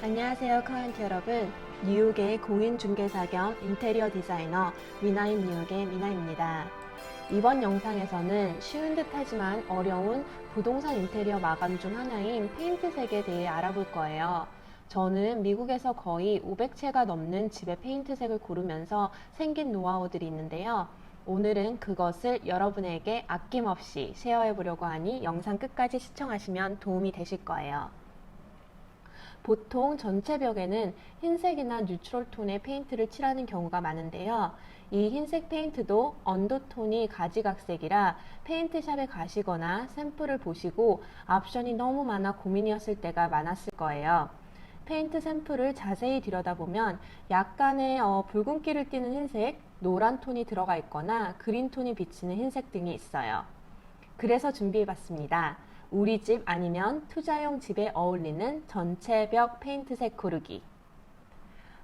안녕하세요, 클라이언트 여러분. 뉴욕의 공인중개사 겸 인테리어 디자이너 미나인 뉴욕의 미나입니다. 이번 영상에서는 쉬운 듯 하지만 어려운 부동산 인테리어 마감 중 하나인 페인트색에 대해 알아볼 거예요. 저는 미국에서 거의 500채가 넘는 집의 페인트색을 고르면서 생긴 노하우들이 있는데요. 오늘은 그것을 여러분에게 아낌없이 쉐어해 보려고 하니 영상 끝까지 시청하시면 도움이 되실 거예요. 보통 전체 벽에는 흰색이나 뉴트럴 톤의 페인트를 칠하는 경우가 많은데요. 이 흰색 페인트도 언더톤이 가지각색이라 페인트샵에 가시거나 샘플을 보시고 옵션이 너무 많아 고민이었을 때가 많았을 거예요. 페인트 샘플을 자세히 들여다보면 약간의 붉은기를 띠는 흰색, 노란 톤이 들어가 있거나 그린 톤이 비치는 흰색 등이 있어요. 그래서 준비해봤습니다. 우리 집 아니면 투자용 집에 어울리는 전체 벽 페인트색 고르기.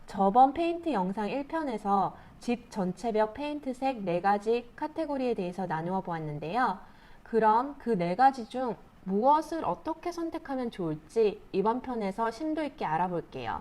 저번 페인트 영상 1편에서 집 전체 벽 페인트색 4가지 카테고리에 대해서 나누어 보았는데요. 그럼 그 4가지 중 무엇을 어떻게 선택하면 좋을지 이번 편에서 심도 있게 알아볼게요.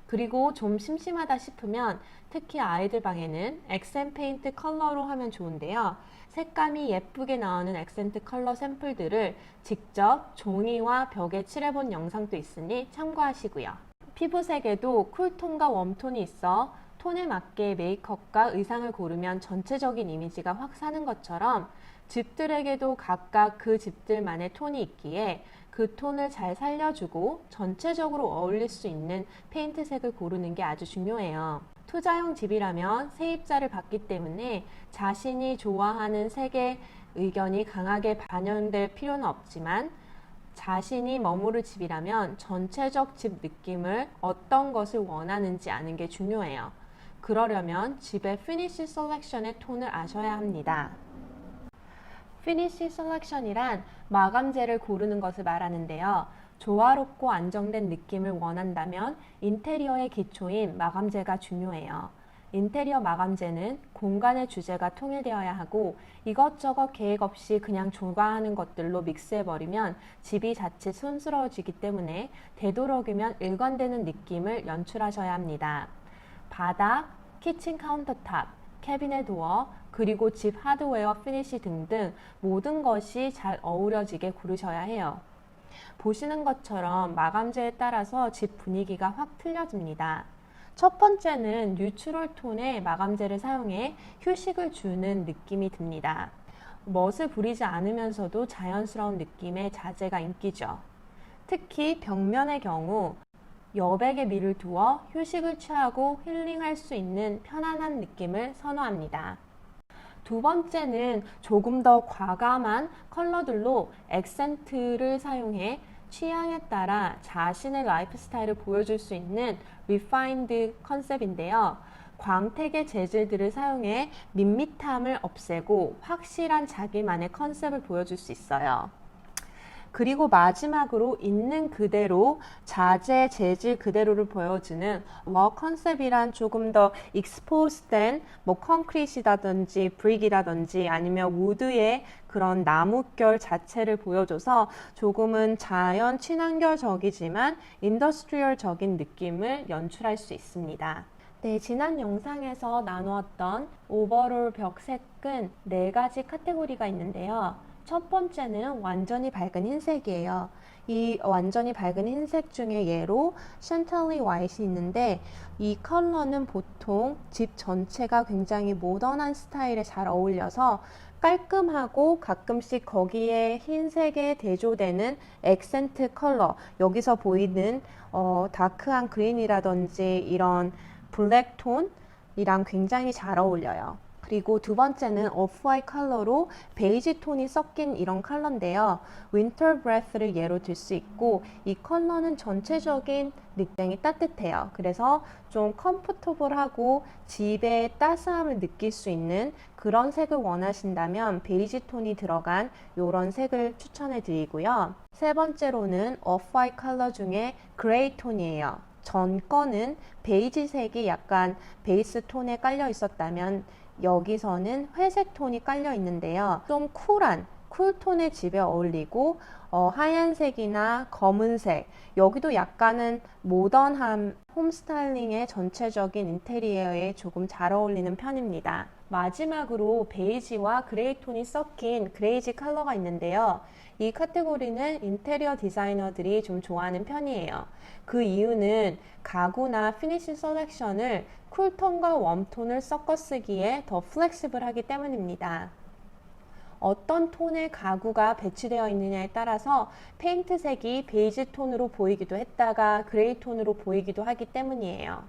그리고 좀 심심하다 싶으면 특히 아이들 방에는 액센트 페인트 컬러로 하면 좋은데요. 색감이 예쁘게 나오는 액센트 컬러 샘플들을 직접 종이와 벽에 칠해본 영상도 있으니 참고하시고요. 피부색에도 쿨톤과 웜톤이 있어 톤에 맞게 메이크업과 의상을 고르면 전체적인 이미지가 확 사는 것처럼 집들에게도 각각 그 집들만의 톤이 있기에 그 톤을 잘 살려주고 전체적으로 어울릴 수 있는 페인트색을 고르는 게 아주 중요해요. 투자용 집이라면 세입자를 받기 때문에 자신이 좋아하는 색의 의견이 강하게 반영될 필요는 없지만 자신이 머무를 집이라면 전체적 집 느낌을 어떤 것을 원하는지 아는 게 중요해요. 그러려면 집의 피니쉬 셀렉션의 톤을 아셔야 합니다. 피니쉬 셀렉션이란 마감재를 고르는 것을 말하는데요. 조화롭고 안정된 느낌을 원한다면 인테리어의 기초인 마감재가 중요해요. 인테리어 마감재는 공간의 주제가 통일되어야 하고 이것저것 계획 없이 그냥 조가하는 것들로 믹스해버리면 집이 자칫 촌스러워지기 때문에 되도록이면 일관되는 느낌을 연출하셔야 합니다. 바닥, 키친 카운터탑, 캐비넷 도어, 그리고 집 하드웨어 피니시 등등 모든 것이 잘 어우러지게 고르셔야 해요. 보시는 것처럼 마감재에 따라서 집 분위기가 확 틀려집니다. 첫 번째는 뉴트럴 톤의 마감재를 사용해 휴식을 주는 느낌이 듭니다. 멋을 부리지 않으면서도 자연스러운 느낌의 자재가 인기죠. 특히 벽면의 경우 여백에 밀을 두어 휴식을 취하고 힐링할 수 있는 편안한 느낌을 선호합니다. 두 번째는 조금 더 과감한 컬러들로 액센트를 사용해 취향에 따라 자신의 라이프 스타일을 보여줄 수 있는 리파인드 컨셉인데요. 광택의 재질들을 사용해 밋밋함을 없애고 확실한 자기만의 컨셉을 보여줄 수 있어요. 그리고 마지막으로 있는 그대로 자재 재질 그대로를 보여주는 워 컨셉이란 조금 더 익스포즈된 콘크리트이라든지 브릭이라든지 아니면 우드의 그런 나뭇결 자체를 보여줘서 조금은 자연 친환경적이지만 인더스트리얼적인 느낌을 연출할 수 있습니다. 네, 지난 영상에서 나누었던 오버롤 벽색은 4가지 카테고리가 있는데요. 첫 번째는 완전히 밝은 흰색이에요. 이 완전히 밝은 흰색 중에 예로 샨탈리 화이트이 있는데 이 컬러는 보통 집 전체가 굉장히 모던한 스타일에 잘 어울려서 깔끔하고 가끔씩 거기에 흰색에 대조되는 액센트 컬러, 여기서 보이는 다크한 그린이라든지 이런 블랙 톤이랑 굉장히 잘 어울려요. 그리고 두 번째는 오프 화이트 컬러로 베이지 톤이 섞인 이런 컬러인데요. 윈터 브레스를 예로 들 수 있고 이 컬러는 전체적인 굉장히 따뜻해요. 그래서 좀 컴포터블하고 집의 따스함을 느낄 수 있는 그런 색을 원하신다면 베이지 톤이 들어간 이런 색을 추천해 드리고요. 세 번째로는 오프 화이트 컬러 중에 그레이 톤이에요. 전 거는 베이지색이 약간 베이스 톤에 깔려 있었다면 여기서는 회색 톤이 깔려 있는데요. 좀 쿨한 쿨톤의 집에 어울리고 하얀색이나 검은색, 여기도 약간은 모던한 홈 스타일링의 전체적인 인테리어에 조금 잘 어울리는 편입니다. 마지막으로 베이지와 그레이 톤이 섞인 그레이지 컬러가 있는데요. 이 카테고리는 인테리어 디자이너들이 좀 좋아하는 편이에요. 그 이유는 가구나 피니시 셀렉션을 쿨톤과 웜톤을 섞어 쓰기에 더 플렉시블하기 때문입니다. 어떤 톤의 가구가 배치되어 있느냐에 따라서 페인트 색이 베이지 톤으로 보이기도 했다가 그레이 톤으로 보이기도 하기 때문이에요.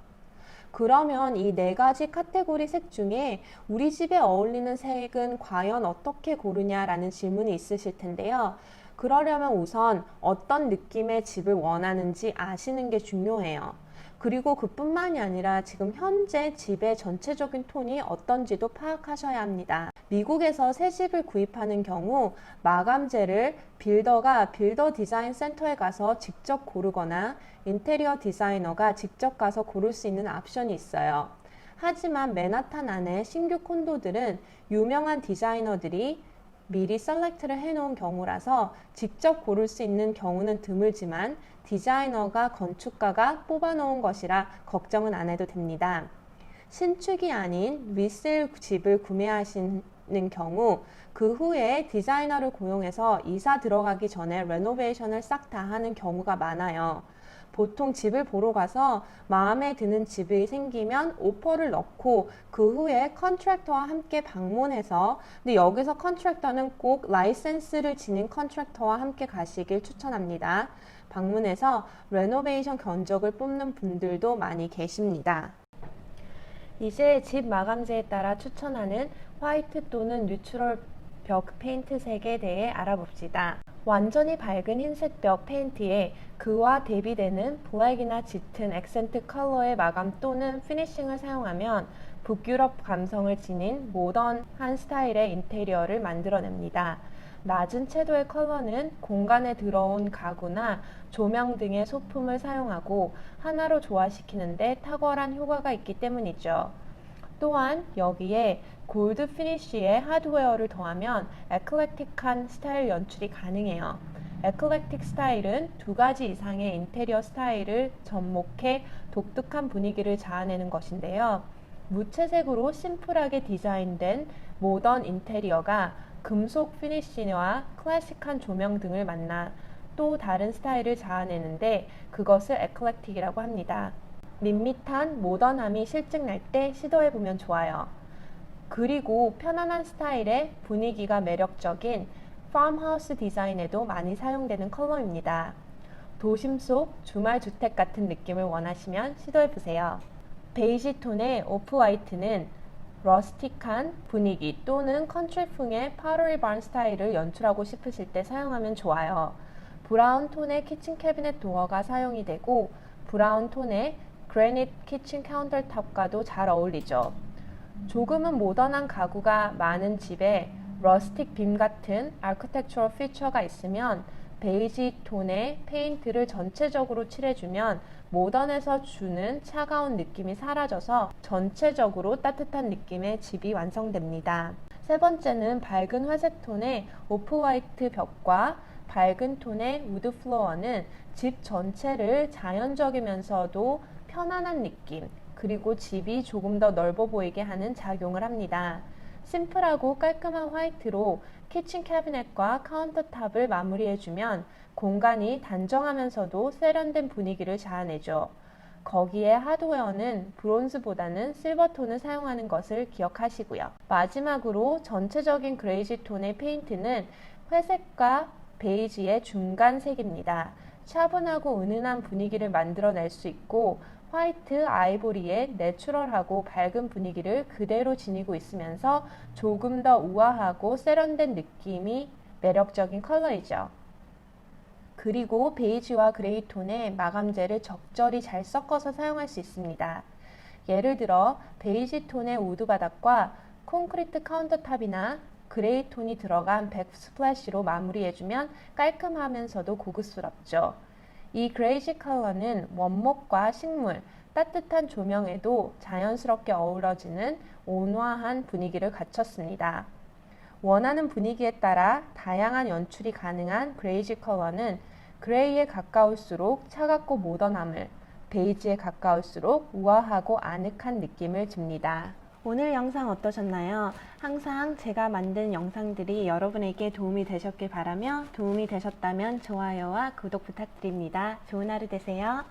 그러면 이 네 가지 카테고리 색 중에 우리 집에 어울리는 색은 과연 어떻게 고르냐라는 질문이 있으실 텐데요. 그러려면 우선 어떤 느낌의 집을 원하는지 아시는 게 중요해요. 그리고 그뿐만이 아니라 지금 현재 집의 전체적인 톤이 어떤지도 파악하셔야 합니다. 미국에서 새 집을 구입하는 경우 마감재를 빌더가 빌더 디자인 센터에 가서 직접 고르거나 인테리어 디자이너가 직접 가서 고를 수 있는 옵션이 있어요. 하지만 맨하탄 안에 신규 콘도들은 유명한 디자이너들이 미리 셀렉트를 해놓은 경우라서 직접 고를 수 있는 경우는 드물지만 디자이너가 건축가가 뽑아놓은 것이라 걱정은 안 해도 됩니다. 신축이 아닌 리세일 집을 구매하시는 경우 그 후에 디자이너를 고용해서 이사 들어가기 전에 레노베이션을 싹 다 하는 경우가 많아요. 보통 집을 보러 가서 마음에 드는 집이 생기면 오퍼를 넣고 그 후에 컨트랙터와 함께 방문해서, 근데 여기서 컨트랙터는 꼭 라이센스를 지닌 컨트랙터와 함께 가시길 추천합니다. 방문해서 레노베이션 견적을 뽑는 분들도 많이 계십니다. 이제 집 마감재에 따라 추천하는 화이트 또는 뉴트럴 벽 페인트 색에 대해 알아봅시다. 완전히 밝은 흰색 벽 페인트에 그와 대비되는 블랙이나 짙은 액센트 컬러의 마감 또는 피니싱을 사용하면 북유럽 감성을 지닌 모던한 스타일의 인테리어를 만들어냅니다. 낮은 채도의 컬러는 공간에 들어온 가구나 조명 등의 소품을 사용하고 하나로 조화시키는데 탁월한 효과가 있기 때문이죠. 또한 여기에 골드 피니쉬의 하드웨어를 더하면 에클렉틱한 스타일 연출이 가능해요. 에클렉틱 스타일은 두 가지 이상의 인테리어 스타일을 접목해 독특한 분위기를 자아내는 것인데요. 무채색으로 심플하게 디자인된 모던 인테리어가 금속 피니쉬와 클래식한 조명 등을 만나 또 다른 스타일을 자아내는데 그것을 에클렉틱이라고 합니다. 밋밋한 모던함이 실증날 때 시도해보면 좋아요. 그리고 편안한 스타일의 분위기가 매력적인 팜하우스 디자인에도 많이 사용되는 컬러입니다. 도심 속 주말 주택 같은 느낌을 원하시면 시도해보세요. 베이지 톤의 오프 화이트는 러스틱한 분위기 또는 컨트리풍의 파터리 반 스타일을 연출하고 싶으실 때 사용하면 좋아요. 브라운 톤의 키친 캐비넷 도어가 사용이 되고 브라운 톤의 그래닛 키친 카운터탑과도 잘 어울리죠. 조금은 모던한 가구가 많은 집에 러스틱 빔 같은 아키텍처럴 피처가 있으면 베이지 톤의 페인트를 전체적으로 칠해주면 모던에서 주는 차가운 느낌이 사라져서 전체적으로 따뜻한 느낌의 집이 완성됩니다. 세 번째는 밝은 회색 톤의 오프 화이트 벽과 밝은 톤의 우드 플로어는 집 전체를 자연적이면서도 편안한 느낌, 그리고 집이 조금 더 넓어 보이게 하는 작용을 합니다. 심플하고 깔끔한 화이트로 키친 캐비넷과 카운터탑을 마무리해주면 공간이 단정하면서도 세련된 분위기를 자아내죠. 거기에 하드웨어는 브론즈보다는 실버톤을 사용하는 것을 기억하시고요. 마지막으로 전체적인 그레이지 톤의 페인트는 회색과 베이지의 중간색입니다. 차분하고 은은한 분위기를 만들어낼 수 있고 화이트 아이보리의 내추럴하고 밝은 분위기를 그대로 지니고 있으면서 조금 더 우아하고 세련된 느낌이 매력적인 컬러이죠. 그리고 베이지와 그레이 톤의 마감재를 적절히 잘 섞어서 사용할 수 있습니다. 예를 들어 베이지 톤의 우드 바닥과 콘크리트 카운터탑이나 그레이 톤이 들어간 백스플래시로 마무리해주면 깔끔하면서도 고급스럽죠. 이 그레이지 컬러는 원목과 식물, 따뜻한 조명에도 자연스럽게 어우러지는 온화한 분위기를 갖췄습니다. 원하는 분위기에 따라 다양한 연출이 가능한 그레이지 컬러는 그레이에 가까울수록 차갑고 모던함을, 베이지에 가까울수록 우아하고 아늑한 느낌을 줍니다. 오늘 영상 어떠셨나요? 항상 제가 만든 영상들이 여러분에게 도움이 되셨길 바라며 도움이 되셨다면 좋아요와 구독 부탁드립니다. 좋은 하루 되세요.